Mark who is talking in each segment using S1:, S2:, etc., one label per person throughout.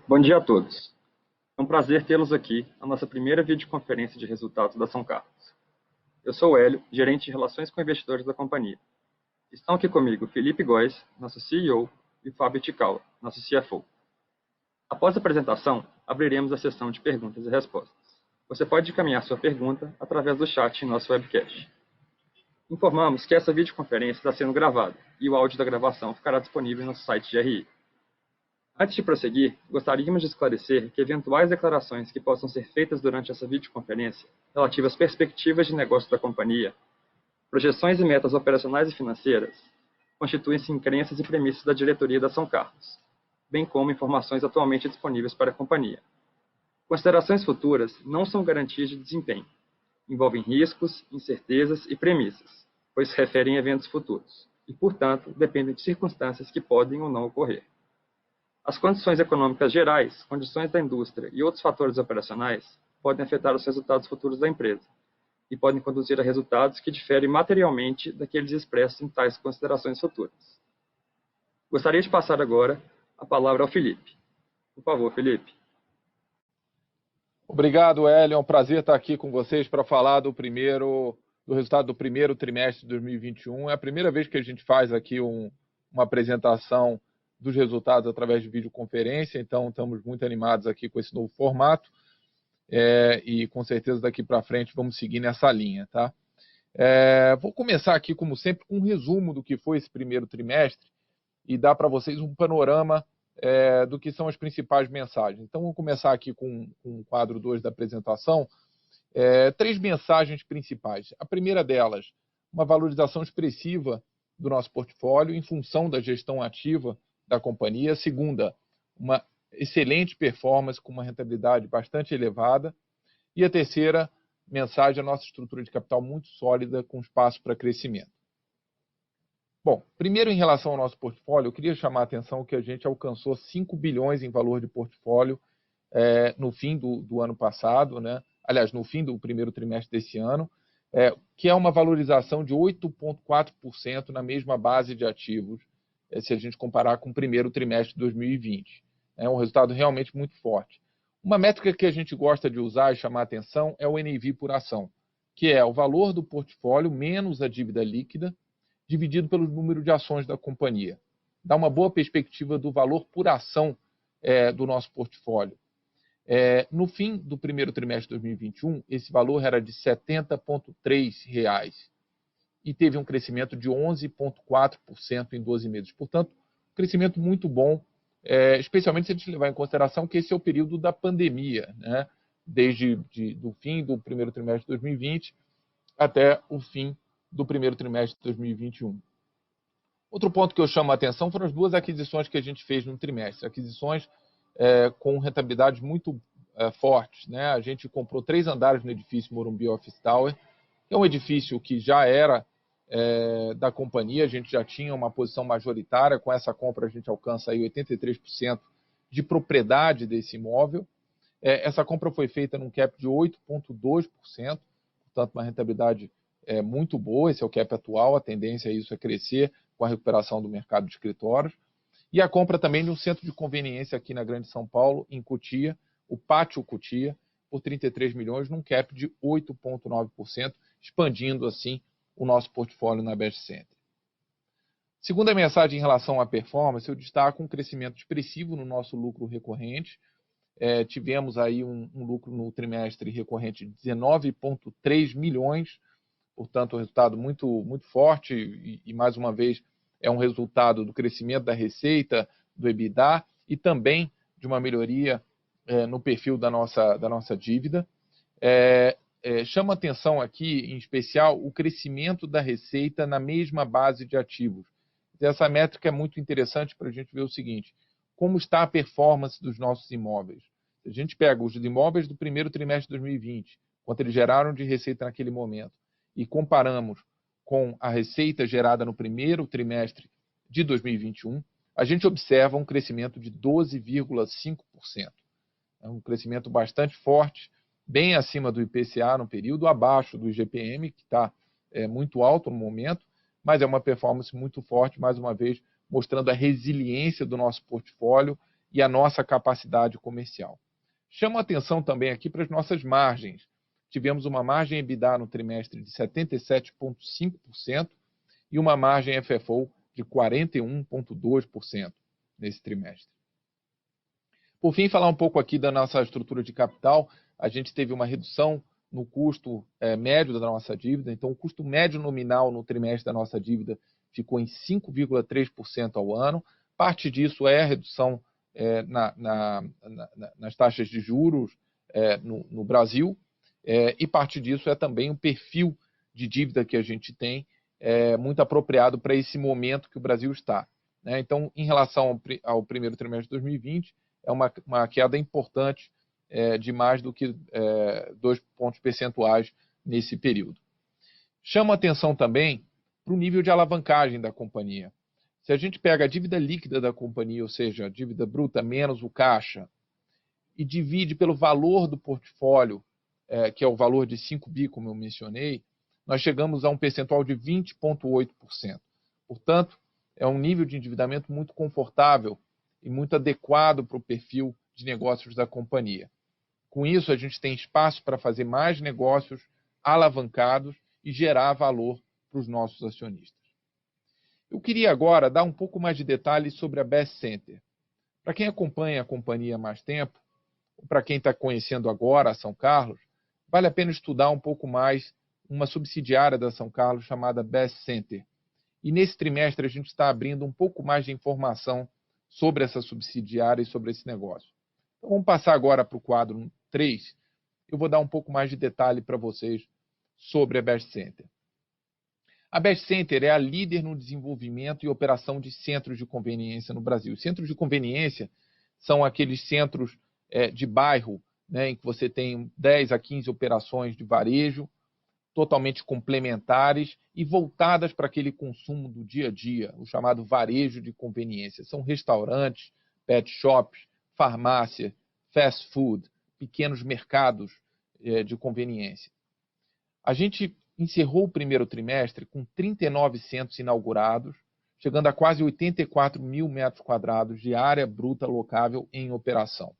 S1: Bom dia a todos. É um prazer tê-los aqui na nossa primeira videoconferência de resultados da São Carlos. Eu sou o Hélio, gerente de relações com investidores da companhia. Estão aqui comigo Felipe Góes, nosso CEO, e Fábio Tical, nosso CFO. Após a apresentação, abriremos a sessão de perguntas e respostas. Você pode encaminhar sua pergunta através do chat em nosso webcast. Informamos que essa videoconferência está sendo gravada e o áudio da gravação ficará disponível no site de RI. Antes de prosseguir, gostaríamos de esclarecer que eventuais declarações que possam ser feitas durante essa videoconferência relativas às perspectivas de negócio da companhia, projeções e metas operacionais e financeiras, constituem-se em crenças e premissas da diretoria da São Carlos, bem como informações atualmente disponíveis para a companhia. Considerações futuras não são garantias de desempenho, envolvem riscos, incertezas e premissas, pois se referem a eventos futuros, e, portanto, dependem de circunstâncias que podem ou não ocorrer. As condições econômicas gerais, condições da indústria e outros fatores operacionais podem afetar os resultados futuros da empresa e podem conduzir a resultados que diferem materialmente daqueles expressos em tais considerações futuras. Gostaria de passar agora a palavra ao Felipe. Por favor, Felipe.
S2: Obrigado, Hélio. É um prazer estar aqui com vocês para falar do resultado do primeiro trimestre de 2021. É a primeira vez que a gente faz aqui uma apresentação dos resultados através de videoconferência, então estamos muito animados aqui com esse novo formato e com certeza daqui para frente vamos seguir nessa linha, tá? Vou começar aqui, como sempre, com um resumo do que foi esse primeiro trimestre e dar para vocês um panorama do que são as principais mensagens. Então, vamos começar aqui com o quadro 2 da apresentação. 3 mensagens principais. A primeira delas, uma valorização expressiva do nosso portfólio em função da gestão ativa da companhia. Segunda, uma excelente performance com uma rentabilidade bastante elevada. E a terceira mensagem, a nossa estrutura de capital muito sólida com espaço para crescimento. Bom, primeiro em relação ao nosso portfólio, eu queria chamar a atenção que a gente alcançou 5 bilhões em valor de portfólio no fim do ano passado, né? Aliás, no fim do primeiro trimestre desse ano, que é uma valorização de 8,4% na mesma base de ativos, se a gente comparar com o primeiro trimestre de 2020. É um resultado realmente muito forte. Uma métrica que a gente gosta de usar e chamar a atenção é o NAV por ação, que é o valor do portfólio menos a dívida líquida, dividido pelo número de ações da companhia. Dá uma boa perspectiva do valor por ação do nosso portfólio. No fim do primeiro trimestre de 2021, esse valor era de R$ 70,3 e teve um crescimento de 11,4% em 12 meses. Portanto, um crescimento muito bom, especialmente se a gente levar em consideração que esse é o período da pandemia, né? Desde o fim do primeiro trimestre de 2020 até o fim do primeiro trimestre de 2021. Outro ponto que eu chamo a atenção foram as 2 aquisições que a gente fez no trimestre. Aquisições com rentabilidades muito fortes, né? A gente comprou 3 andares no edifício Morumbi Office Tower, que é um edifício que já era da companhia, a gente já tinha uma posição majoritária. Com essa compra a gente alcança aí 83% de propriedade desse imóvel. Essa compra foi feita num cap de 8,2%, portanto uma rentabilidade muito boa. Esse é o cap atual, a tendência é isso crescer com a recuperação do mercado de escritórios. E a compra também de um centro de conveniência aqui na Grande São Paulo, em Cotia, o Pátio Cotia, por 33 milhões, num cap de 8,9%, expandindo assim o nosso portfólio na Best Center. Segunda mensagem em relação à performance, eu destaco um crescimento expressivo no nosso lucro recorrente. Tivemos aí um lucro no trimestre recorrente de 19,3 milhões, portanto, um resultado muito, muito forte e, mais uma vez, é um resultado do crescimento da receita, do EBITDA e também de uma melhoria no perfil da nossa dívida. Chama atenção aqui, em especial, o crescimento da receita na mesma base de ativos. Essa métrica é muito interessante para a gente ver o seguinte: como está a performance dos nossos imóveis. Se a gente pega os imóveis do primeiro trimestre de 2020, quanto eles geraram de receita naquele momento, e comparamos com a receita gerada no primeiro trimestre de 2021, a gente observa um crescimento de 12,5%. É um crescimento bastante forte, bem acima do IPCA no período, abaixo do IGPM, que está muito alto no momento, mas é uma performance muito forte, mais uma vez, mostrando a resiliência do nosso portfólio e a nossa capacidade comercial. Chamo a atenção também aqui para as nossas margens. Tivemos uma margem EBITDA no trimestre de 77,5% e uma margem FFO de 41,2% nesse trimestre. Por fim, falar um pouco aqui da nossa estrutura de capital. A gente teve uma redução no custo médio da nossa dívida. Então, o custo médio nominal no trimestre da nossa dívida ficou em 5,3% ao ano. Parte disso é a redução nas taxas de juros no Brasil, e parte disso é também um perfil de dívida que a gente tem muito apropriado para esse momento que o Brasil está. Né? Então, em relação ao primeiro trimestre de 2020, é uma queda importante de mais do que 2 pontos percentuais nesse período. Chama atenção também para o nível de alavancagem da companhia. Se a gente pega a dívida líquida da companhia, ou seja, a dívida bruta menos o caixa, e divide pelo valor do portfólio, que é o valor de 5 bi, como eu mencionei, nós chegamos a um percentual de 20,8%. Portanto, é um nível de endividamento muito confortável e muito adequado para o perfil de negócios da companhia. Com isso, a gente tem espaço para fazer mais negócios alavancados e gerar valor para os nossos acionistas. Eu queria agora dar um pouco mais de detalhes sobre a Best Center. Para quem acompanha a companhia há mais tempo, ou para quem está conhecendo agora a São Carlos, vale a pena estudar um pouco mais uma subsidiária da São Carlos chamada Best Center. E nesse trimestre a gente está abrindo um pouco mais de informação sobre essa subsidiária e sobre esse negócio. Então vamos passar agora para o quadro 3. Eu vou dar um pouco mais de detalhe para vocês sobre a Best Center. A Best Center é a líder no desenvolvimento e operação de centros de conveniência no Brasil. Os centros de conveniência são aqueles centros de bairro, né, em que você tem 10 a 15 operações de varejo, totalmente complementares e voltadas para aquele consumo do dia a dia, o chamado varejo de conveniência. São restaurantes, pet shops, farmácia, fast food, pequenos mercados de conveniência. A gente encerrou o primeiro trimestre com 39 centros inaugurados, chegando a quase 84 mil metros quadrados de área bruta locável em operação.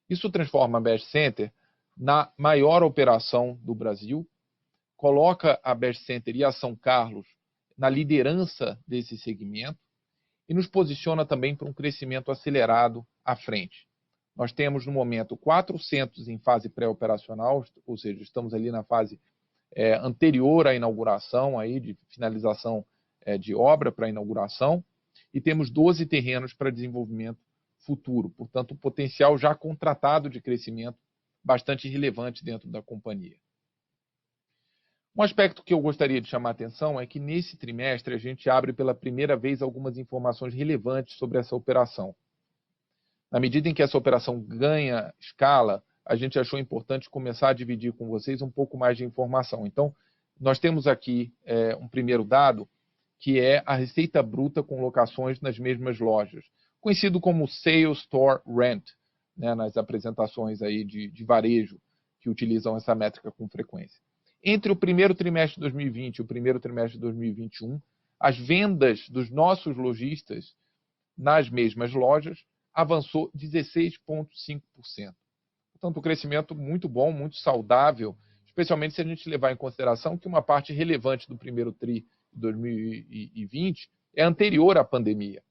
S2: Isso transforma a Best Center na maior operação do Brasil, coloca a Best Center e a São Carlos na liderança desse segmento e nos posiciona também para um crescimento acelerado à frente. Nós temos, no momento, 4 centros em fase pré-operacional, ou seja, estamos ali na fase anterior à inauguração, aí, de finalização de obra para a inauguração, e temos 12 terrenos para desenvolvimento futuro. Portanto, um potencial já contratado de crescimento bastante relevante dentro da companhia. Um aspecto que eu gostaria de chamar a atenção é que nesse trimestre a gente abre pela primeira vez algumas informações relevantes sobre essa operação. Na medida em que essa operação ganha escala, a gente achou importante começar a dividir com vocês um pouco mais de informação. Então, nós temos aqui um primeiro dado, que é a receita bruta com locações nas mesmas lojas, conhecido como Sales Store Rent, né, nas apresentações aí de varejo que utilizam essa métrica com frequência. Entre o primeiro trimestre de 2020 e o primeiro trimestre de 2021, as vendas dos nossos lojistas nas mesmas lojas avançou 16,5%. Portanto, um crescimento muito bom, muito saudável, especialmente se a gente levar em consideração que uma parte relevante do primeiro TRI de 2020 é anterior à pandemia,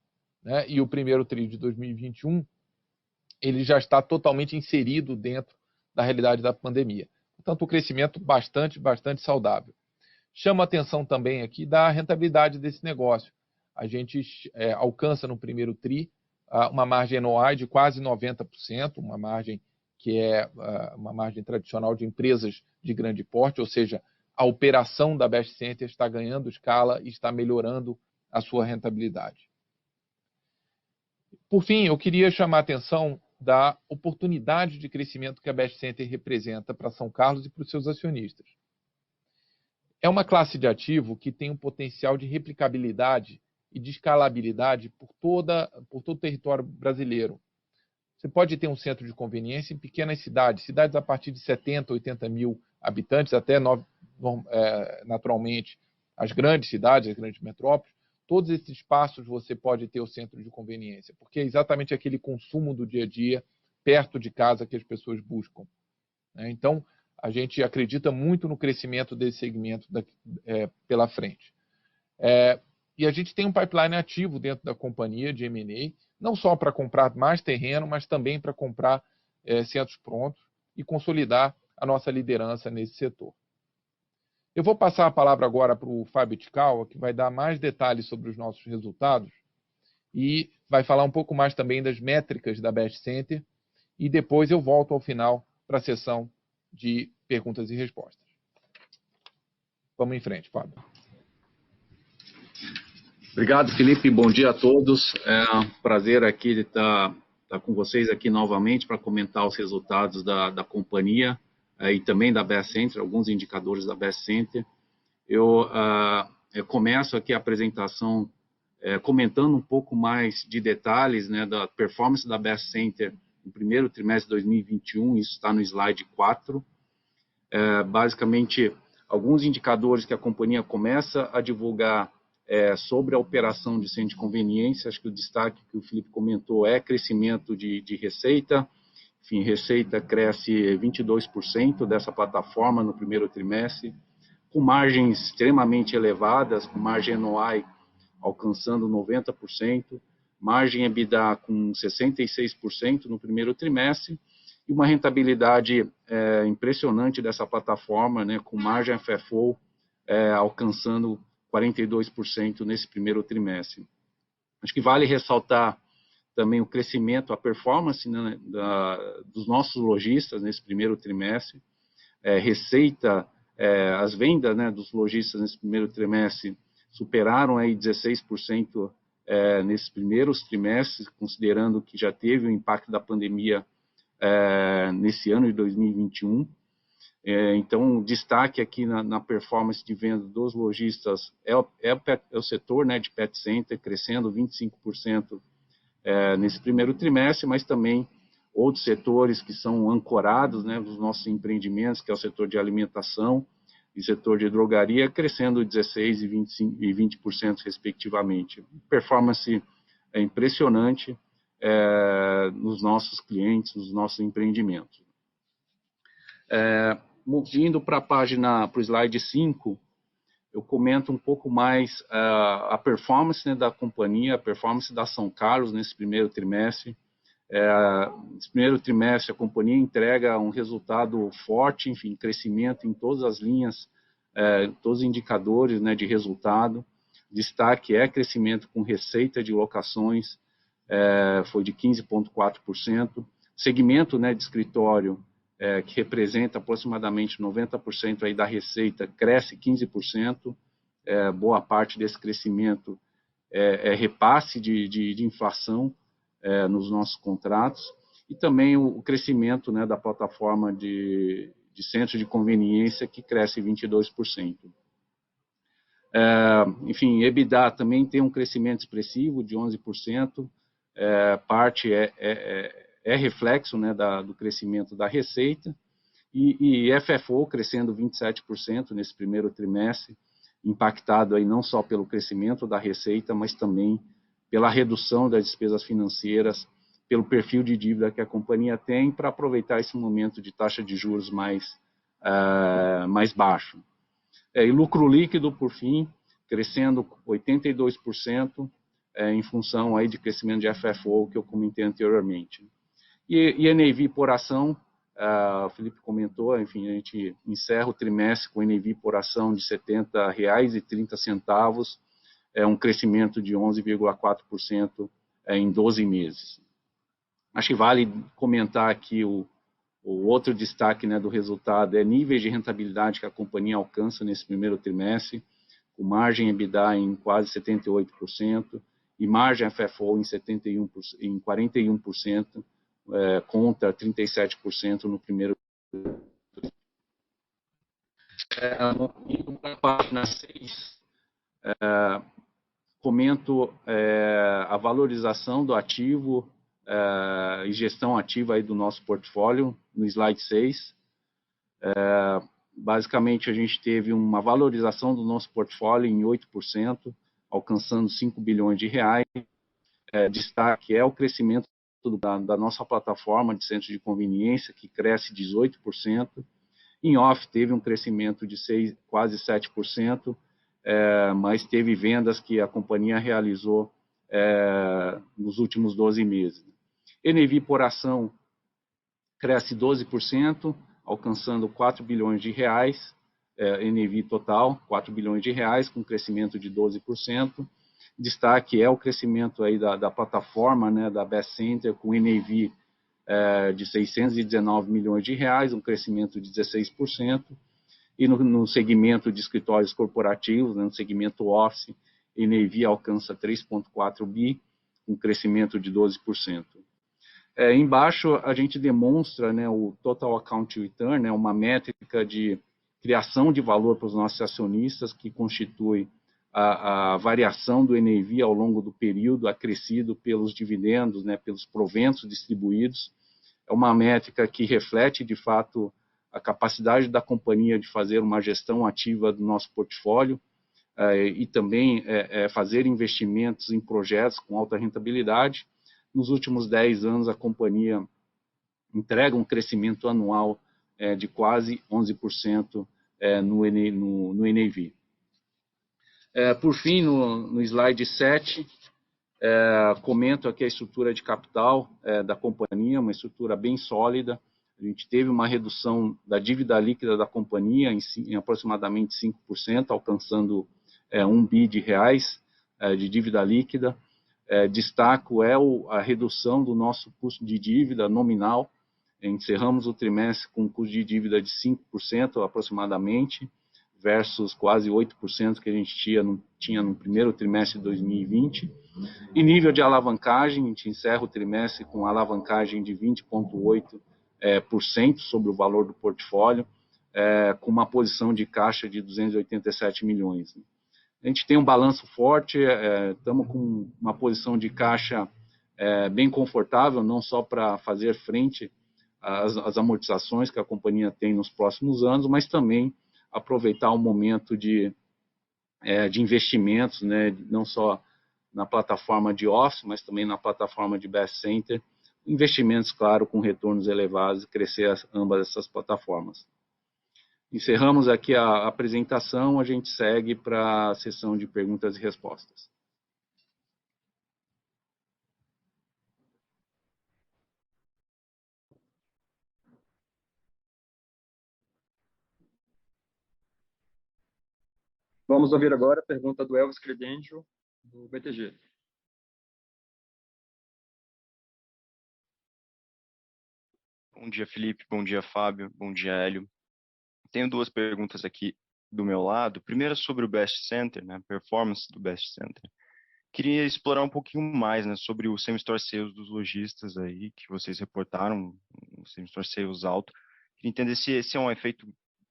S2: né? E o primeiro TRI de 2021 ele já está totalmente inserido dentro da realidade da pandemia. Portanto, um crescimento bastante saudável. Chama a atenção também aqui da rentabilidade desse negócio. A gente alcança no primeiro TRI uma margem NOI de quase 90%, uma margem que é uma margem tradicional de empresas de grande porte, ou seja, a operação da Best Center está ganhando escala e está melhorando a sua rentabilidade. Por fim, eu queria chamar a atenção da oportunidade de crescimento que a Best Center representa para São Carlos e para os seus acionistas. É uma classe de ativo que tem um potencial de replicabilidade e de escalabilidade por todo o território brasileiro. Você pode ter um centro de conveniência em pequenas cidades, cidades a partir de 70, 80 mil habitantes, até naturalmente as grandes cidades, as grandes metrópoles, todos esses espaços você pode ter o centro de conveniência, porque é exatamente aquele consumo do dia a dia, perto de casa, que as pessoas buscam. Então, a gente acredita muito no crescimento desse segmento pela frente. E a gente tem um pipeline ativo dentro da companhia de M&A, não só para comprar mais terreno, mas também para comprar centros prontos e consolidar a nossa liderança nesse setor. Eu vou passar a palavra agora para o Fábio Tikawa, que vai dar mais detalhes sobre os nossos resultados e vai falar um pouco mais também das métricas da Best Center, e depois eu volto ao final para a sessão de perguntas e respostas. Vamos em frente, Fábio.
S3: Obrigado, Felipe. Bom dia a todos. É um prazer aqui estar com vocês aqui novamente para comentar os resultados da companhia e também da Best Center, alguns indicadores da Best Center. Eu começo aqui a apresentação comentando um pouco mais de detalhes, né, da performance da Best Center no primeiro trimestre de 2021, isso está no slide 4. Basicamente, alguns indicadores que a companhia começa a divulgar sobre a operação de centro de conveniência. Acho que o destaque que o Felipe comentou é crescimento de receita. Enfim, receita cresce 22% dessa plataforma no primeiro trimestre, com margens extremamente elevadas, com margem NOI alcançando 90%, margem EBITDA com 66% no primeiro trimestre, e uma rentabilidade impressionante dessa plataforma, né, com margem FFO alcançando 42% nesse primeiro trimestre. Acho que vale ressaltar também o crescimento, a performance, né, dos nossos lojistas nesse primeiro trimestre. Receita, as vendas, né, dos lojistas nesse primeiro trimestre superaram aí 16% nesses primeiros trimestres, considerando que já teve o impacto da pandemia nesse ano de 2021. Então, o destaque aqui na performance de venda dos lojistas é o setor, né, de pet center, crescendo 25% nesse primeiro trimestre, mas também outros setores que são ancorados, né, nos nossos empreendimentos, que é o setor de alimentação e setor de drogaria, crescendo 16% e 20% respectivamente. Performance impressionante nos nossos clientes, nos nossos empreendimentos. Indo para o slide 5, eu comento um pouco mais a performance, né, da companhia, a performance da São Carlos nesse primeiro trimestre. Nesse primeiro trimestre, a companhia entrega um resultado forte, enfim, crescimento em todas as linhas, todos os indicadores, né, de resultado. Destaque é crescimento com receita de locações, foi de 15,4%. Segmento, né, de escritório, que representa aproximadamente 90% aí da receita, cresce 15%. Boa parte desse crescimento é repasse de inflação nos nossos contratos, e também o crescimento, né, da plataforma de centro de conveniência, que cresce 22%. Enfim, EBITDA também tem um crescimento expressivo de 11%, parte é reflexo, né, do crescimento da receita, e FFO crescendo 27% nesse primeiro trimestre, impactado aí não só pelo crescimento da receita, mas também pela redução das despesas financeiras, pelo perfil de dívida que a companhia tem, para aproveitar esse momento de taxa de juros mais baixo. E lucro líquido, por fim, crescendo 82%, em função aí de crescimento de FFO, que eu comentei anteriormente. E NAV por ação, o Felipe comentou, enfim, a gente encerra o trimestre com NAV por ação de R$ 70,30, um crescimento de 11,4% em 12 meses. Acho que vale comentar aqui o outro destaque, né, do resultado, níveis de rentabilidade que a companhia alcança nesse primeiro trimestre, com margem EBITDA em quase 78% e margem FFO em 41%, contra 37% no primeiro. Indo para a página 6, comento a valorização do ativo e gestão ativa aí do nosso portfólio, no slide 6. Basicamente, a gente teve uma valorização do nosso portfólio em 8%, alcançando 5 bilhões de reais. Destaque é o crescimento da nossa plataforma de centros de conveniência, que cresce 18%. Em off teve um crescimento de quase 7%, mas teve vendas que a companhia realizou nos últimos 12 meses. NAV por ação cresce 12%, alcançando 4 bilhões de reais, NAV total, 4 bilhões de reais, com crescimento de 12%. Destaque é o crescimento aí da plataforma, né, da Best Center, com NAV de 619 milhões de reais, um crescimento de 16%. E no segmento de escritórios corporativos, né, no segmento Office, NAV alcança 3,4 bi, um crescimento de 12%. Embaixo a gente demonstra, né, o Total Account Return, né, uma métrica de criação de valor para os nossos acionistas, que constitui a variação do NAV ao longo do período, acrescido pelos dividendos, né, pelos proventos distribuídos. É uma métrica que reflete, de fato, a capacidade da companhia de fazer uma gestão ativa do nosso portfólio e também fazer investimentos em projetos com alta rentabilidade. Nos últimos 10 anos, a companhia entrega um crescimento anual de quase 11% no NAV. Por fim, no slide 7, comento aqui a estrutura de capital da companhia, uma estrutura bem sólida. A gente teve uma redução da dívida líquida da companhia em aproximadamente 5%, alcançando 1 bi de reais de dívida líquida. Destaco a redução do nosso custo de dívida nominal. Encerramos o trimestre com um custo de dívida de 5% aproximadamente, versus quase 8% que a gente tinha no primeiro trimestre de 2020. E nível de alavancagem, a gente encerra o trimestre com alavancagem de 20,8% sobre o valor do portfólio, com uma posição de caixa de 287 milhões. A gente tem um balanço forte, estamos com uma posição de caixa bem confortável, não só para fazer frente às amortizações que a companhia tem nos próximos anos, mas também aproveitar o momento de investimentos, né, não só na plataforma de Office, mas também na plataforma de Best Center, investimentos, claro, com retornos elevados e crescer ambas essas plataformas. Encerramos aqui a apresentação, a gente segue para a sessão de perguntas e respostas.
S1: Vamos ouvir agora a pergunta do Elvis Credendio, do BTG.
S4: Bom dia, Felipe. Bom dia, Fábio. Bom dia, Hélio. Tenho duas perguntas aqui do meu lado. Primeiro sobre o Best Center, né, a performance do Best Center. Queria explorar um pouquinho mais, né, sobre o same-store sales dos lojistas aí, que vocês reportaram, um same-store sales alto. Queria entender se esse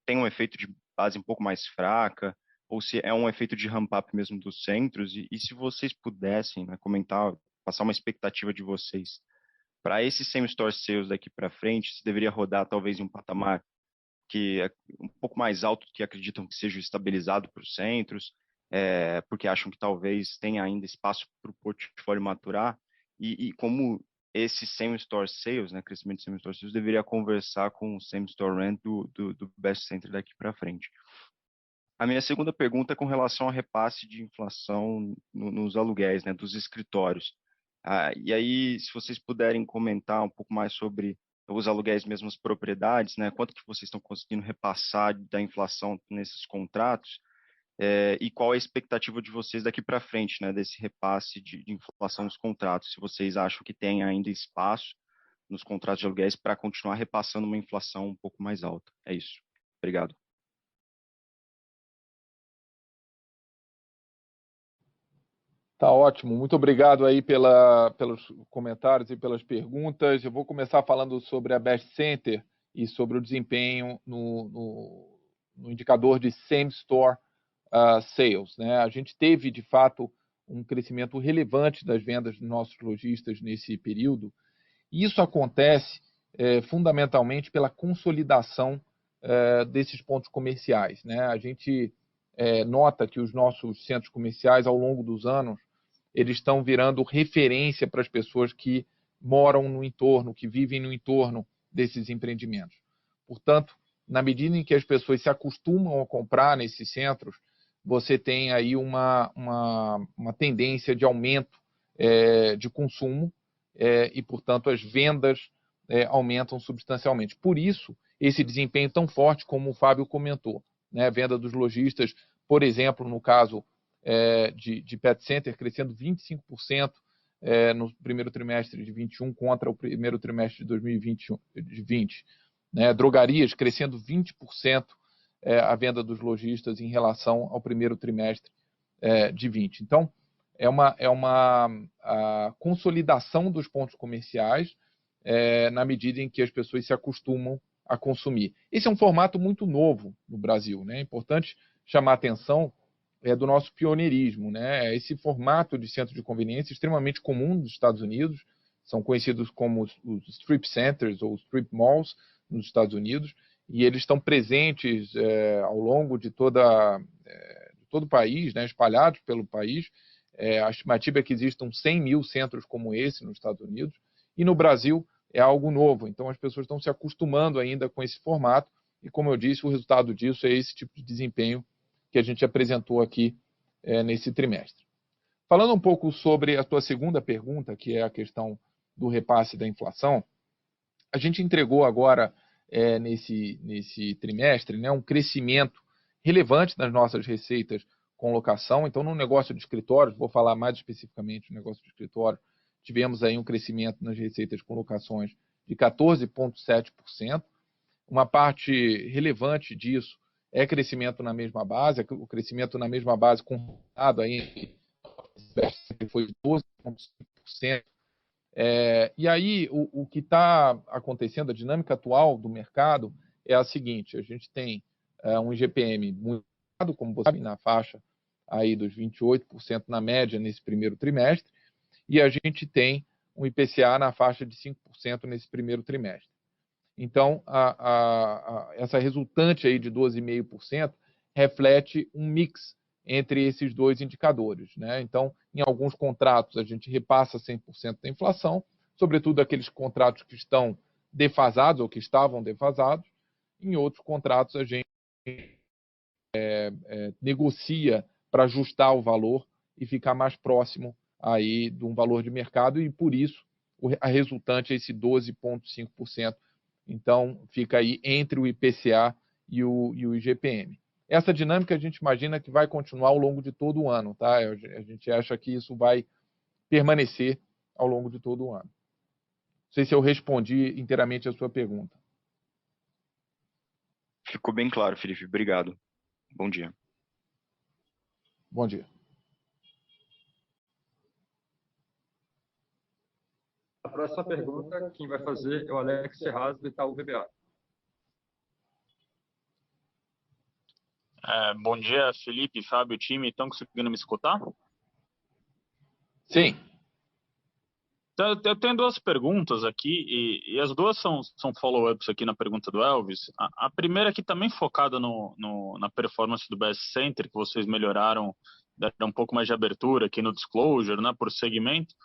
S4: tem um efeito de base um pouco mais fraca, ou se é um efeito de ramp-up mesmo dos centros, e se vocês pudessem, né, comentar, passar uma expectativa de vocês para esse same-store sales daqui para frente, se deveria rodar talvez em um patamar que é um pouco mais alto do que acreditam que seja estabilizado para os centros, porque acham que talvez tenha ainda espaço para o portfólio maturar, e como esse same-store sales, né, crescimento de same-store sales, deveria conversar com o same-store rent do Best Center daqui para frente. A minha segunda pergunta é com relação ao repasse de inflação nos aluguéis, né, dos escritórios. E aí, se vocês puderem comentar um pouco mais sobre os aluguéis mesmo, as propriedades, né, quanto que vocês estão conseguindo repassar da inflação nesses contratos, e qual é a expectativa de vocês daqui para frente, né, desse repasse de inflação nos contratos, se vocês acham que tem ainda espaço nos contratos de aluguéis para continuar repassando uma inflação um pouco mais alta. É isso. Obrigado.
S2: Tá ótimo, muito obrigado aí pelos comentários e pelas perguntas. Eu vou começar falando sobre a Best Center e sobre o desempenho no indicador de Same Store Sales, né? A gente teve, de fato, um crescimento relevante das vendas dos nossos lojistas nesse período, e isso acontece fundamentalmente pela consolidação desses pontos comerciais, né? A gente nota que os nossos centros comerciais, ao longo dos anos, eles estão virando referência para as pessoas que moram no entorno, que vivem no entorno desses empreendimentos. Portanto, na medida em que as pessoas se acostumam a comprar nesses centros, você tem aí uma tendência de aumento de consumo e, portanto, as vendas aumentam substancialmente. Por isso, esse desempenho tão forte como o Fábio comentou, né? A venda dos lojistas, por exemplo, no caso de Pet Center, crescendo 25% no primeiro trimestre de 21 contra o primeiro trimestre de 2020. Né? Drogarias crescendo 20% a venda dos lojistas em relação ao primeiro trimestre de 20. Então, é uma consolidação dos pontos comerciais na medida em que as pessoas se acostumam a consumir. Esse é um formato muito novo no Brasil, né? É importante chamar a atenção do nosso pioneirismo, né? Esse formato de centro de conveniência extremamente comum nos Estados Unidos, são conhecidos como os strip centers ou strip malls nos Estados Unidos, e eles estão presentes ao longo de todo o país, né? Espalhados pelo país. A estimativa é que existam 100 mil centros como esse nos Estados Unidos, e no Brasil é algo novo, então as pessoas estão se acostumando ainda com esse formato, e como eu disse, o resultado disso é esse tipo de desempenho que a gente apresentou aqui nesse trimestre. Falando um pouco sobre a tua segunda pergunta, que é a questão do repasse da inflação, a gente entregou agora, nesse trimestre, né, um crescimento relevante nas nossas receitas com locação. Então, no negócio de escritórios, vou falar mais especificamente no negócio de escritório, tivemos aí um crescimento nas receitas com locações de 14,7%. Uma parte relevante disso é crescimento na mesma base, o crescimento na mesma base contado aí foi de 12,5%. E aí, o que está acontecendo, a dinâmica atual do mercado é a seguinte: a gente tem um IGPM muito alto, como você sabe, na faixa aí dos 28% na média nesse primeiro trimestre, e a gente tem um IPCA na faixa de 5% nesse primeiro trimestre. Então, essa resultante aí de 12,5% reflete um mix entre esses dois indicadores, né? Então, em alguns contratos, a gente repassa 100% da inflação, sobretudo aqueles contratos que estão defasados ou que estavam defasados. Em outros contratos, a gente negocia para ajustar o valor e ficar mais próximo aí de um valor de mercado, e por isso a resultante é esse 12,5%. Então, fica aí entre o IPCA e o IGPM. Essa dinâmica a gente imagina que vai continuar ao longo de todo o ano, tá? A gente acha que isso vai permanecer ao longo de todo o ano. Não sei se eu respondi inteiramente a sua pergunta.
S4: Ficou bem claro, Felipe. Obrigado. Bom dia.
S2: Bom dia.
S1: A próxima pergunta, quem vai fazer é o Alex Serraz, do Itaú BBA.
S5: Bom dia, Felipe, Fábio, time. Estão conseguindo me escutar?
S2: Sim.
S5: Então, eu tenho duas perguntas aqui, e as duas são follow-ups aqui na pergunta do Elvis. A primeira aqui também focada na performance do Best Center, que vocês melhoraram, deram um pouco mais de abertura aqui no disclosure, né, por segmento.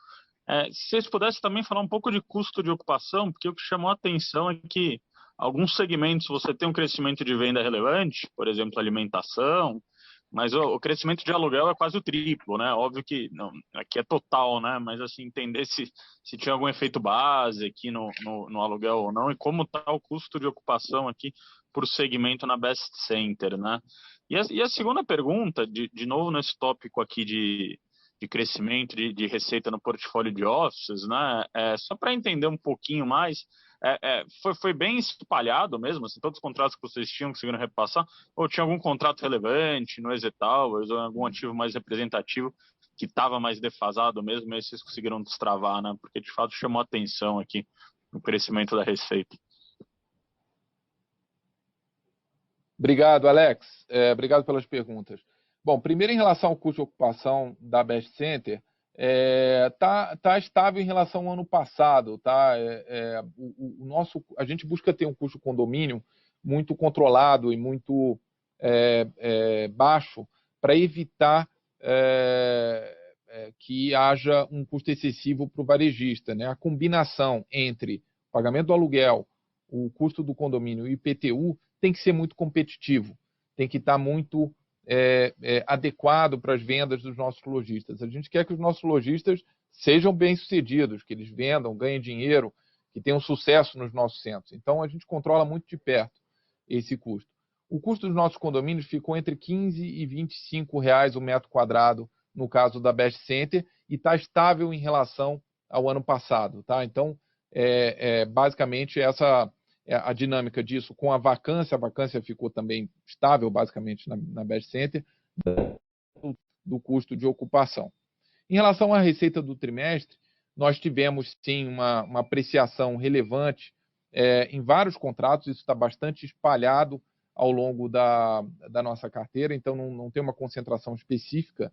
S5: Se vocês pudessem também falar um pouco de custo de ocupação, porque o que chamou a atenção é que alguns segmentos você tem um crescimento de venda relevante, por exemplo, alimentação, mas o crescimento de aluguel é quase o triplo, né? Óbvio que não, aqui é total, né? Mas assim, entender se tinha algum efeito base aqui no aluguel ou não, e como está o custo de ocupação aqui por segmento na Best Center, né? E a segunda pergunta, de novo nesse tópico aqui de crescimento de receita no portfólio de offices, né? Só para entender um pouquinho mais, foi bem espalhado mesmo, assim, todos os contratos que vocês tinham conseguiram repassar, ou tinha algum contrato relevante no Exit Towers, ou algum ativo mais representativo que estava mais defasado mesmo, e aí vocês conseguiram destravar, né? Porque de fato chamou atenção aqui no crescimento da receita.
S2: Obrigado, Alex. Obrigado pelas perguntas. Bom, primeiro em relação ao custo de ocupação da Best Center, tá estável em relação ao ano passado, tá? A gente busca ter um custo condomínio muito controlado e muito baixo para evitar que haja um custo excessivo para o varejista, né? A combinação entre o pagamento do aluguel, o custo do condomínio e o IPTU tem que ser muito competitivo, tem que estar muito adequado para as vendas dos nossos lojistas. A gente quer que os nossos lojistas sejam bem-sucedidos, que eles vendam, ganhem dinheiro, que tenham sucesso nos nossos centros. Então, a gente controla muito de perto esse custo. O custo dos nossos condomínios ficou entre R$ 15 e R$ 25 o metro quadrado, no caso da Best Center, e está estável em relação ao ano passado. Tá? Então, basicamente, essa a dinâmica disso com a vacância ficou também estável, basicamente, na Best Center, do custo de ocupação. Em relação à receita do trimestre, nós tivemos, sim, uma apreciação relevante em vários contratos, isso está bastante espalhado ao longo da nossa carteira, então não tem uma concentração específica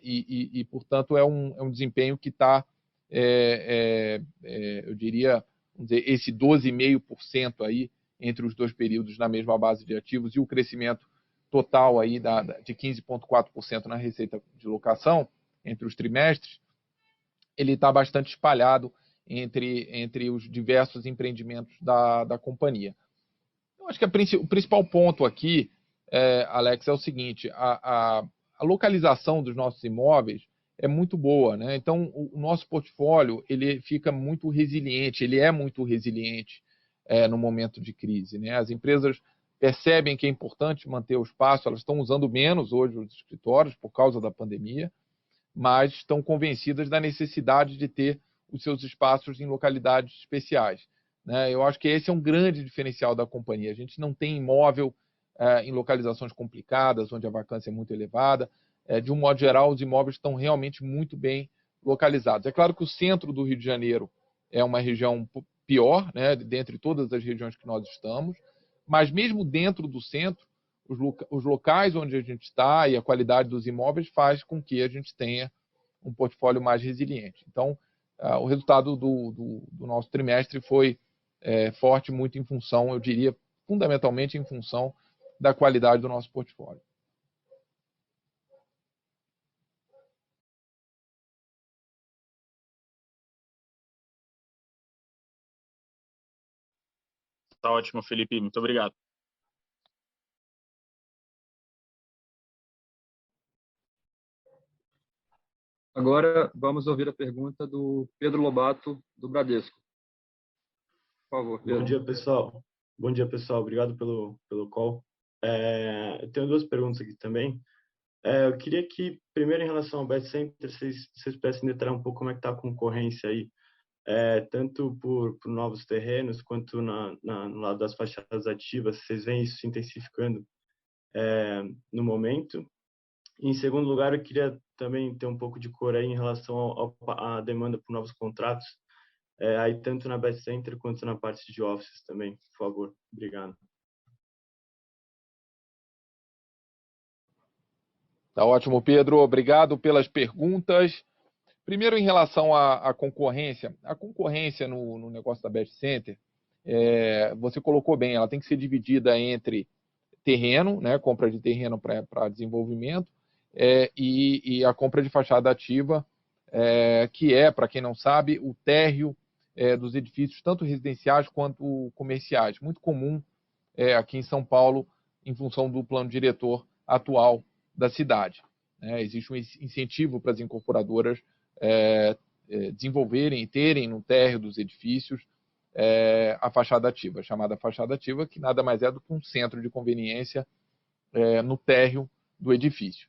S2: e, portanto, é um desempenho que está, eu diria, vamos dizer, esse 12,5% aí entre os dois períodos na mesma base de ativos e o crescimento total aí de 15,4% na receita de locação entre os trimestres, ele está bastante espalhado entre os diversos empreendimentos da companhia. Eu acho que o principal ponto aqui, Alex, é o seguinte: a localização dos nossos imóveis é muito boa, né? Então, o nosso portfólio ele fica muito resiliente, ele é muito resiliente no momento de crise, né? As empresas percebem que é importante manter o espaço, elas estão usando menos hoje os escritórios por causa da pandemia, mas estão convencidas da necessidade de ter os seus espaços em localidades especiais, né? Eu acho que esse é um grande diferencial da companhia. A gente não tem imóvel em localizações complicadas, onde a vacância é muito elevada. De um modo geral, os imóveis estão realmente muito bem localizados. É claro que o centro do Rio de Janeiro é uma região pior, né, dentre todas as regiões que nós estamos, mas mesmo dentro do centro, os locais onde a gente está e a qualidade dos imóveis faz com que a gente tenha um portfólio mais resiliente. Então, o resultado do nosso trimestre foi forte muito em função, eu diria, fundamentalmente em função da qualidade do nosso portfólio.
S5: Tá ótimo, Felipe. Muito obrigado.
S1: Agora vamos ouvir a pergunta do Pedro Lobato, do Bradesco. Por favor, Pedro.
S6: Bom dia, pessoal. Bom dia, pessoal. Obrigado pelo call. Eu tenho duas perguntas aqui também. Eu queria que, primeiro, em relação ao Best Center, vocês pudessem detalhar um pouco como é que está a concorrência aí, tanto por novos terrenos, quanto no lado das fachadas ativas. Vocês veem isso se intensificando no momento? E, em segundo lugar, eu queria também ter um pouco de cor aí em relação à demanda por novos contratos, aí tanto na Best Center quanto na parte de offices também, por favor. Obrigado.
S2: Tá ótimo, Pedro. Obrigado pelas perguntas. Primeiro, em relação à concorrência. A concorrência no negócio da Best Center, você colocou bem, ela tem que ser dividida entre terreno, né, compra de terreno para desenvolvimento, e a compra de fachada ativa, que para quem não sabe, o térreo dos edifícios, tanto residenciais quanto comerciais. Muito comum aqui em São Paulo, em função do plano diretor atual da cidade. Existe um incentivo para as incorporadoras desenvolverem e terem no térreo dos edifícios a fachada ativa, chamada fachada ativa, que nada mais é do que um centro de conveniência no térreo do edifício.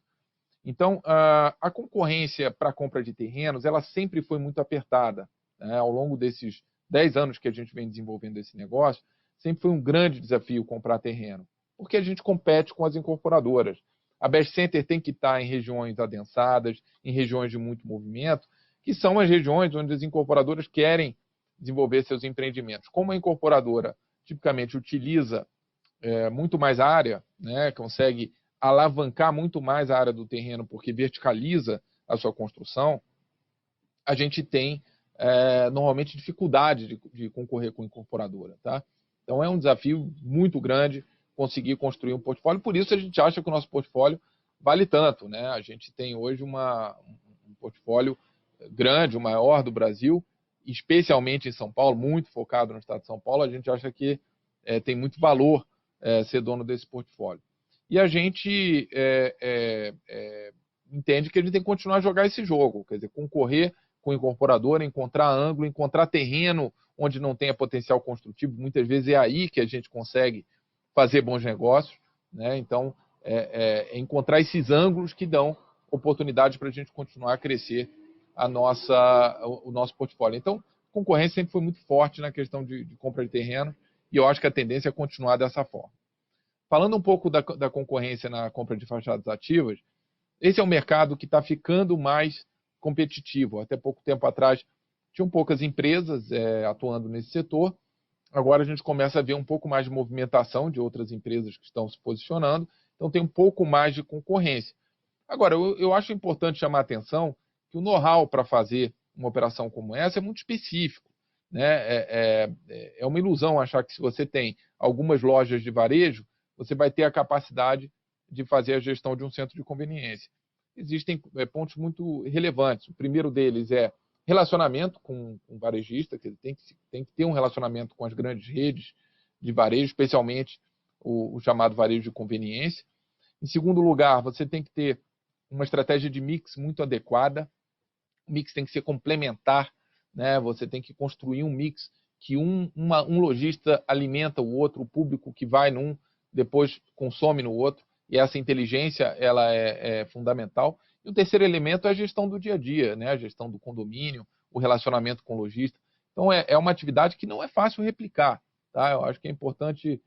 S2: Então, a concorrência para a compra de terrenos, ela sempre foi muito apertada, né? Ao longo desses 10 anos que a gente vem desenvolvendo esse negócio, sempre foi um grande desafio comprar terreno, porque a gente compete com as incorporadoras. A Best Center tem que estar em regiões adensadas, em regiões de muito movimento, que são as regiões onde as incorporadoras querem desenvolver seus empreendimentos. Como a incorporadora tipicamente utiliza muito mais área, né, consegue alavancar muito mais a área do terreno porque verticaliza a sua construção, a gente tem normalmente dificuldade de concorrer com a incorporadora. Tá? Então é um desafio muito grande conseguir construir um portfólio. Por isso a gente acha que o nosso portfólio vale tanto, né? A gente tem hoje um portfólio grande, o maior do Brasil, especialmente em São Paulo, muito focado no estado de São Paulo. A gente acha que tem muito valor ser dono desse portfólio. E a gente entende que a gente tem que continuar a jogar esse jogo, quer dizer, concorrer com o incorporador, encontrar ângulo, encontrar terreno onde não tenha potencial construtivo. Muitas vezes é aí que a gente consegue fazer bons negócios, né? Então, encontrar esses ângulos que dão oportunidade para a gente continuar a crescer o nosso portfólio. Então, a concorrência sempre foi muito forte na questão de compra de terreno, e eu acho que a tendência é continuar dessa forma. Falando um pouco da concorrência na compra de fachadas ativas, esse é um mercado que está ficando mais competitivo. Até pouco tempo atrás, tinham poucas empresas atuando nesse setor. Agora a gente começa a ver um pouco mais de movimentação de outras empresas que estão se posicionando. Então tem um pouco mais de concorrência. Agora, eu acho importante chamar a atenção que o know-how para fazer uma operação como essa é muito específico, né? É uma ilusão achar que se você tem algumas lojas de varejo, você vai ter a capacidade de fazer a gestão de um centro de conveniência. Existem pontos muito relevantes. O primeiro deles é relacionamento com o varejista, que tem que ter um relacionamento com as grandes redes de varejo, especialmente o chamado varejo de conveniência. Em segundo lugar, você tem que ter uma estratégia de mix muito adequada. O mix tem que ser complementar, né? Você tem que construir um mix que um lojista alimenta o outro, o público que vai num, depois consome no outro. E essa inteligência ela é fundamental. E o terceiro elemento é a gestão do dia a dia, né? A gestão do condomínio, o relacionamento com o lojista. Então, é uma atividade que não é fácil replicar. Tá? Eu acho que é importante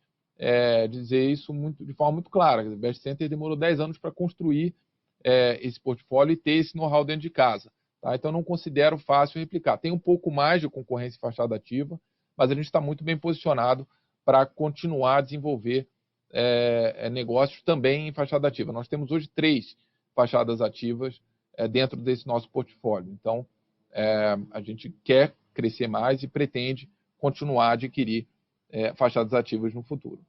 S2: dizer isso de forma muito clara. O Best Center demorou 10 anos para construir esse portfólio e ter esse know-how dentro de casa. Tá? Então, não considero fácil replicar. Tem um pouco mais de concorrência em fachada ativa, mas a gente está muito bem posicionado para continuar a desenvolver negócios também em fachada ativa. Nós temos hoje 3 fachadas ativas dentro desse nosso portfólio. Então, a gente quer crescer mais e pretende continuar a adquirir fachadas ativas no futuro.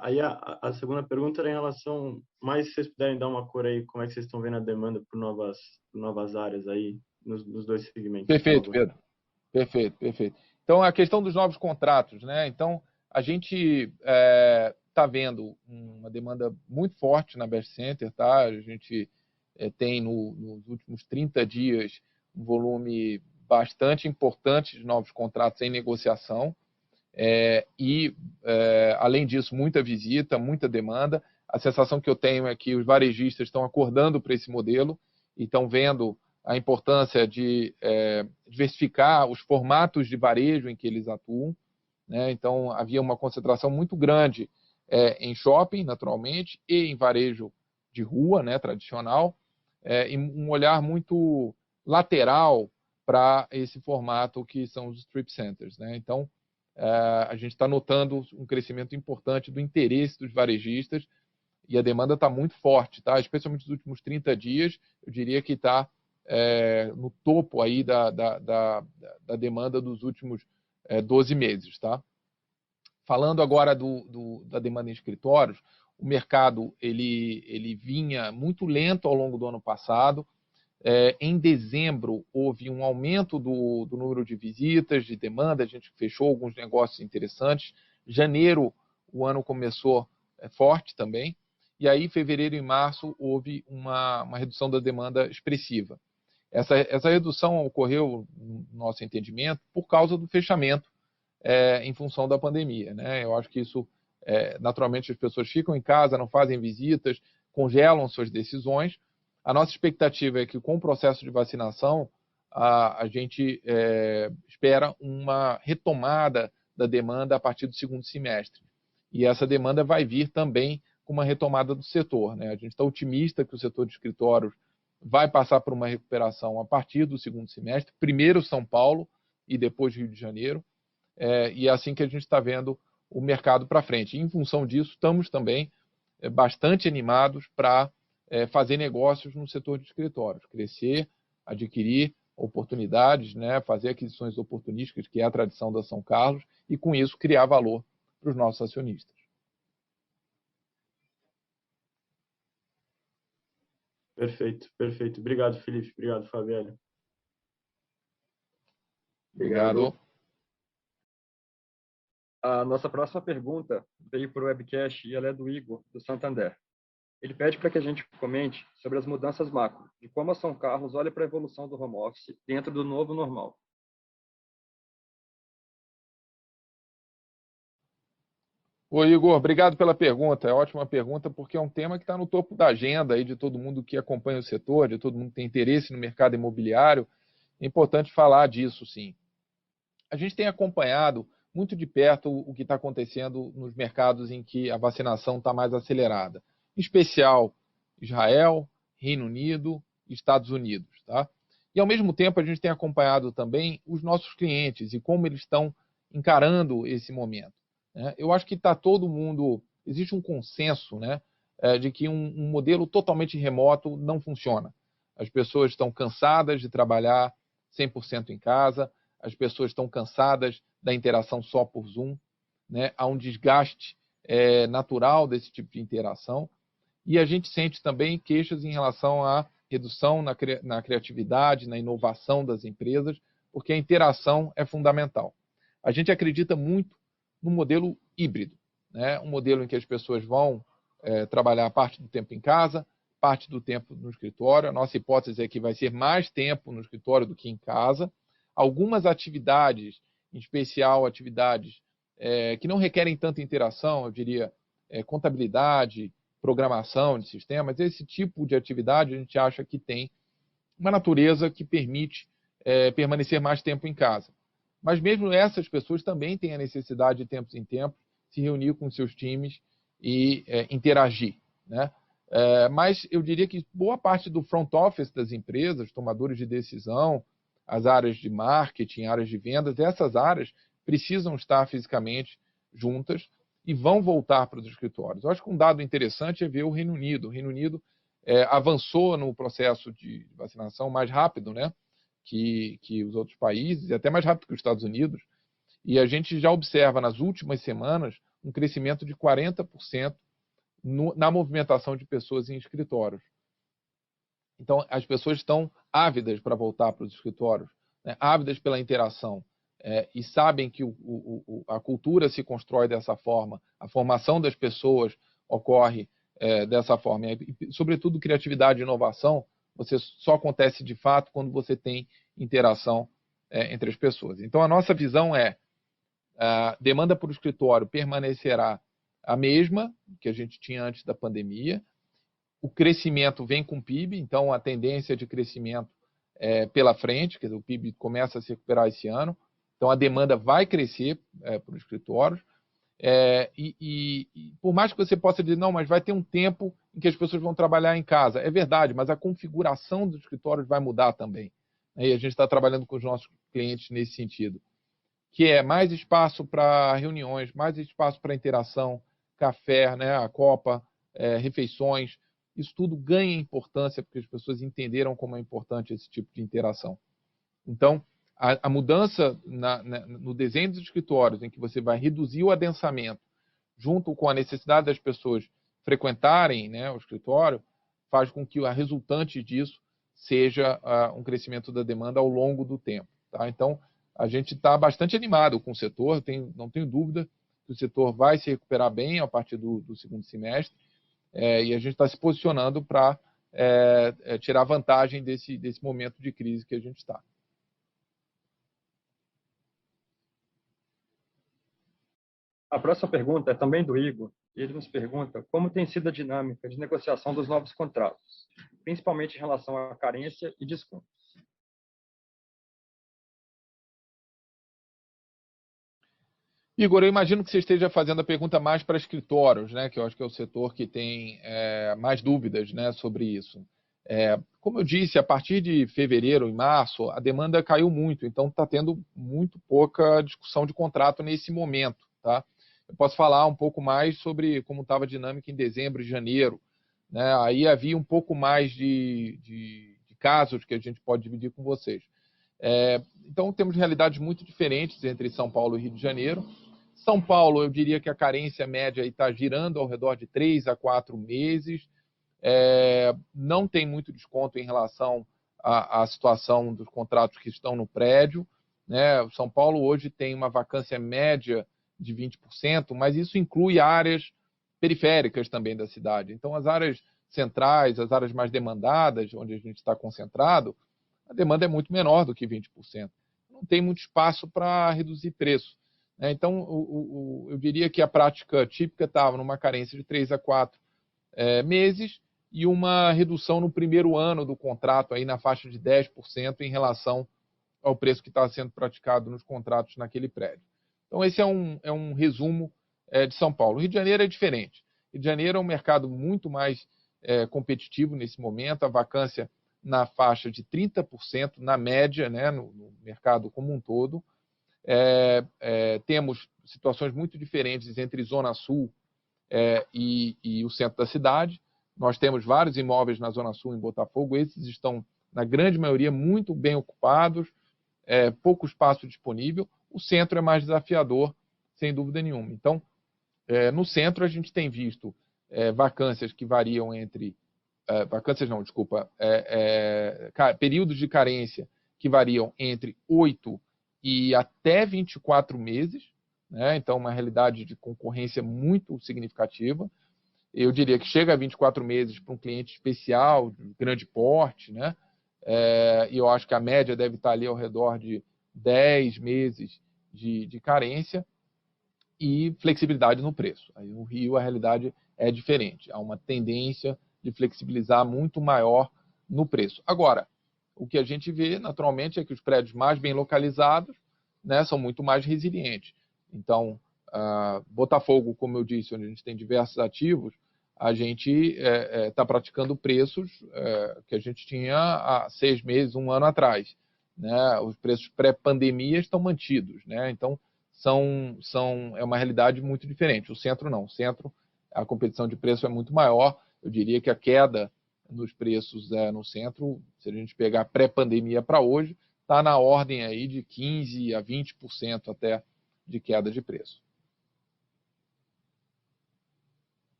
S6: Aí a segunda pergunta era em relação, mais se vocês puderem dar uma cor aí, como é que vocês estão vendo a demanda por novas áreas aí, nos 2 segmentos.
S2: Perfeito, Pedro. Perfeito. Então, a questão dos novos contratos, né? Então, a gente está vendo uma demanda muito forte na Best Center, tá? A gente tem nos últimos 30 dias um volume bastante importante de novos contratos em negociação. Além disso, muita visita, muita demanda. A sensação que eu tenho é que os varejistas estão acordando para esse modelo e estão vendo a importância de diversificar os formatos de varejo em que eles atuam, né? Então, havia uma concentração muito grande em shopping, naturalmente, e em varejo de rua, né, tradicional, e um olhar muito lateral para esse formato que são os strip centers, né? Então, a gente está notando um crescimento importante do interesse dos varejistas e a demanda está muito forte, tá? Especialmente nos últimos 30 dias, eu diria que está no topo aí da demanda dos últimos 12 meses, tá? Falando agora da demanda em escritórios, o mercado ele vinha muito lento ao longo do ano passado. Em dezembro, houve um aumento do número de visitas, de demanda, a gente fechou alguns negócios interessantes. Janeiro, o ano começou forte também. E aí, fevereiro e março, houve uma redução da demanda expressiva. Essa redução ocorreu, no nosso entendimento, por causa do fechamento em função da pandemia, né? Eu acho que isso, naturalmente, as pessoas ficam em casa, não fazem visitas, congelam suas decisões. A nossa expectativa é que, com o processo de vacinação, a gente espera uma retomada da demanda a partir do segundo semestre. E essa demanda vai vir também com uma retomada do setor, né? A gente está otimista que o setor de escritórios vai passar por uma recuperação a partir do segundo semestre, primeiro São Paulo e depois Rio de Janeiro, e é assim que a gente está vendo o mercado para frente. E, em função disso, estamos também bastante animados para fazer negócios no setor de escritórios, crescer, adquirir oportunidades, né, fazer aquisições oportunísticas, que é a tradição da São Carlos, e com isso criar valor para os nossos acionistas.
S6: Perfeito, perfeito. Obrigado, Felipe. Obrigado, Fabiano.
S2: Obrigado.
S1: A nossa próxima pergunta veio por webcast e ela é do Igor, do Santander. Ele pede para que a gente comente sobre as mudanças macro, de como a São Carlos olha para a evolução do home office dentro do novo normal.
S2: Oi, Igor, obrigado pela pergunta. É ótima pergunta, porque é um tema que está no topo da agenda aí de todo mundo que acompanha o setor, de todo mundo que tem interesse no mercado imobiliário. É importante falar disso, sim. A gente tem acompanhado muito de perto o que está acontecendo nos mercados em que a vacinação está mais acelerada. Em especial, Israel, Reino Unido e Estados Unidos. Tá? E, ao mesmo tempo, a gente tem acompanhado também os nossos clientes e como eles estão encarando esse momento. Eu acho que está todo mundo... Existe um consenso, né, de que um modelo totalmente remoto não funciona. As pessoas estão cansadas de trabalhar 100% em casa, as pessoas estão cansadas da interação só por Zoom, né? Há um desgaste natural desse tipo de interação, e a gente sente também queixas em relação à redução na criatividade, na inovação das empresas, porque a interação é fundamental. A gente acredita muito no modelo híbrido, né? Um modelo em que as pessoas vão trabalhar parte do tempo em casa, parte do tempo no escritório. A nossa hipótese é que vai ser mais tempo no escritório do que em casa. Algumas atividades, em especial atividades que não requerem tanta interação, eu diria contabilidade, programação de sistemas, esse tipo de atividade a gente acha que tem uma natureza que permite permanecer mais tempo em casa. Mas mesmo essas pessoas também têm a necessidade de tempos em tempos se reunir com seus times e interagir, né? Mas eu diria que boa parte do front office das empresas, tomadores de decisão, as áreas de marketing, áreas de vendas, essas áreas precisam estar fisicamente juntas e vão voltar para os escritórios. Eu acho que um dado interessante é ver o Reino Unido. O Reino Unido avançou no processo de vacinação mais rápido, né, que os outros países, e até mais rápido que os Estados Unidos, e a gente já observa nas últimas semanas um crescimento de 40% na movimentação de pessoas em escritórios. Então, as pessoas estão ávidas para voltar para os escritórios, né? Ávidas pela interação, e sabem que a cultura se constrói dessa forma, a formação das pessoas ocorre dessa forma. E, sobretudo, criatividade e inovação, você só acontece de fato quando você tem interação entre as pessoas. Então, a nossa visão é a demanda por escritório permanecerá a mesma que a gente tinha antes da pandemia. O crescimento vem com o PIB, então a tendência de crescimento pela frente, quer dizer, o PIB começa a se recuperar esse ano, então a demanda vai crescer para os escritórios, e por mais que você possa dizer, não, mas vai ter um tempo em que as pessoas vão trabalhar em casa. É verdade, mas a configuração dos escritórios vai mudar também, né? E a gente está trabalhando com os nossos clientes nesse sentido, que é mais espaço para reuniões, mais espaço para interação, café, né, a copa, refeições. Isso tudo ganha importância porque as pessoas entenderam como é importante esse tipo de interação. Então, a mudança no desenho dos escritórios, em que você vai reduzir o adensamento, junto com a necessidade das pessoas frequentarem, né, o escritório, faz com que a resultante disso seja um crescimento da demanda ao longo do tempo. Tá? Então, a gente está bastante animado com o setor, não tenho dúvida que o setor vai se recuperar bem a partir do segundo semestre, e a gente está se posicionando para tirar vantagem desse momento de crise que a gente está.
S1: A próxima pergunta é também do Igor. Ele nos pergunta como tem sido a dinâmica de negociação dos novos contratos, principalmente em relação à carência e descontos.
S2: Igor, eu imagino que você esteja fazendo a pergunta mais para escritórios, né, que eu acho que é o setor que tem mais dúvidas, né, sobre isso. Como eu disse, a partir de fevereiro e março, a demanda caiu muito, então está tendo muito pouca discussão de contrato nesse momento. Tá? Eu posso falar um pouco mais sobre como estava a dinâmica em dezembro e janeiro, né? Aí havia um pouco mais de casos que a gente pode dividir com vocês. Então, temos realidades muito diferentes entre São Paulo e Rio de Janeiro. São Paulo, eu diria que a carência média está girando ao redor de 3 a 4 meses. Não tem muito desconto em relação à situação dos contratos que estão no prédio, né? O São Paulo hoje tem uma vacância média de 20%, mas isso inclui áreas periféricas também da cidade. Então, as áreas centrais, as áreas mais demandadas, onde a gente está concentrado, a demanda é muito menor do que 20%. Não tem muito espaço para reduzir preço, né? Então, eu diria que a prática típica estava numa carência de 3 a 4 meses e uma redução no primeiro ano do contrato aí na faixa de 10% em relação ao preço que está sendo praticado nos contratos naquele prédio. Então, esse é um resumo de São Paulo. O Rio de Janeiro é diferente. Rio de Janeiro é um mercado muito mais competitivo nesse momento, a vacância na faixa de 30% na média, né, no mercado como um todo. Temos situações muito diferentes entre Zona Sul e o centro da cidade. Nós temos vários imóveis na Zona Sul, em Botafogo. Esses estão, na grande maioria, muito bem ocupados, pouco espaço disponível. O centro é mais desafiador, sem dúvida nenhuma. Então, no centro, a gente tem visto vacâncias que variam entre... vacâncias não, desculpa. Períodos de carência que variam entre 8 e até 24 meses, né? Então, uma realidade de concorrência muito significativa. Eu diria que chega a 24 meses para um cliente especial, de grande porte, né? E eu acho que a média deve estar ali ao redor de 10 meses de carência e flexibilidade no preço. Aí no Rio a realidade é diferente. Há uma tendência de flexibilizar muito maior no preço. Agora, o que a gente vê naturalmente é que os prédios mais bem localizados, né, são muito mais resilientes. Então, Botafogo, como eu disse, onde a gente tem diversos ativos, a gente está praticando preços que a gente tinha há 6 meses, 1 ano atrás, né? Os preços pré-pandemia estão mantidos, né? Então, é uma realidade muito diferente. O centro não. O centro, a competição de preço é muito maior. Eu diria que a queda nos preços no centro, se a gente pegar pré-pandemia para hoje, está na ordem aí de 15% a 20% até de queda de preço.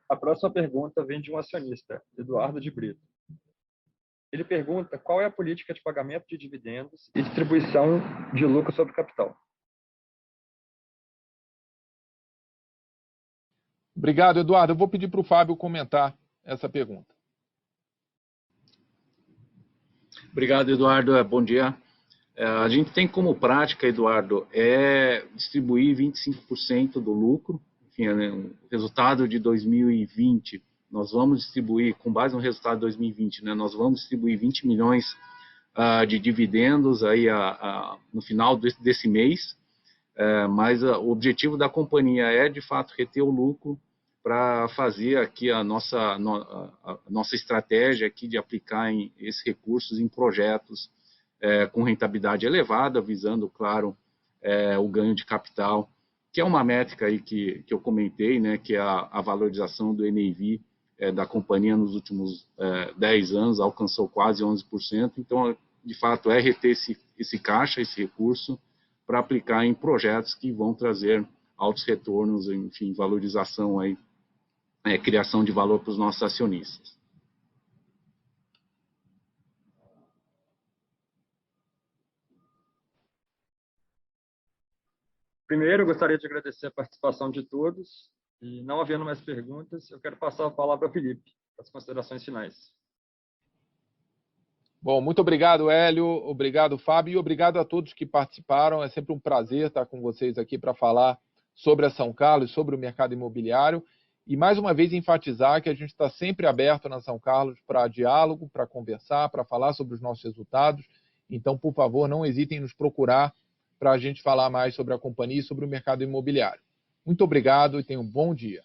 S1: A próxima pergunta vem de um acionista, Eduardo de Brito. Ele pergunta qual é a política de pagamento de dividendos e distribuição de lucro sobre capital.
S2: Obrigado, Eduardo. Eu vou pedir para o Fábio comentar essa pergunta.
S3: Obrigado, Eduardo. Bom dia. A gente tem como prática, Eduardo, distribuir 25% do lucro. Enfim, o resultado de 2020, nós vamos distribuir, com base no resultado de 2020, né, nós vamos distribuir 20 milhões de dividendos aí, no final desse mês. Mas o objetivo da companhia é, de fato, reter o lucro para fazer aqui a nossa estratégia aqui de aplicar esses recursos em projetos com rentabilidade elevada, visando, claro, o ganho de capital, que é uma métrica aí que eu comentei, né, que é a valorização do NAV da companhia nos últimos 10 anos, alcançou quase 11%. Então, de fato, reter esse caixa, esse recurso, para aplicar em projetos que vão trazer altos retornos, enfim, valorização aí, criação de valor para os nossos acionistas.
S1: Primeiro, eu gostaria de agradecer a participação de todos e, não havendo mais perguntas, eu quero passar a palavra ao Felipe para as considerações finais.
S2: Bom, muito obrigado, Hélio, obrigado, Fábio, e obrigado a todos que participaram. É sempre um prazer estar com vocês aqui para falar sobre a São Carlos, sobre o mercado imobiliário, e mais uma vez enfatizar que a gente está sempre aberto na São Carlos para diálogo, para conversar, para falar sobre os nossos resultados. Então, por favor, não hesitem em nos procurar para a gente falar mais sobre a companhia e sobre o mercado imobiliário. Muito obrigado e tenham um bom dia.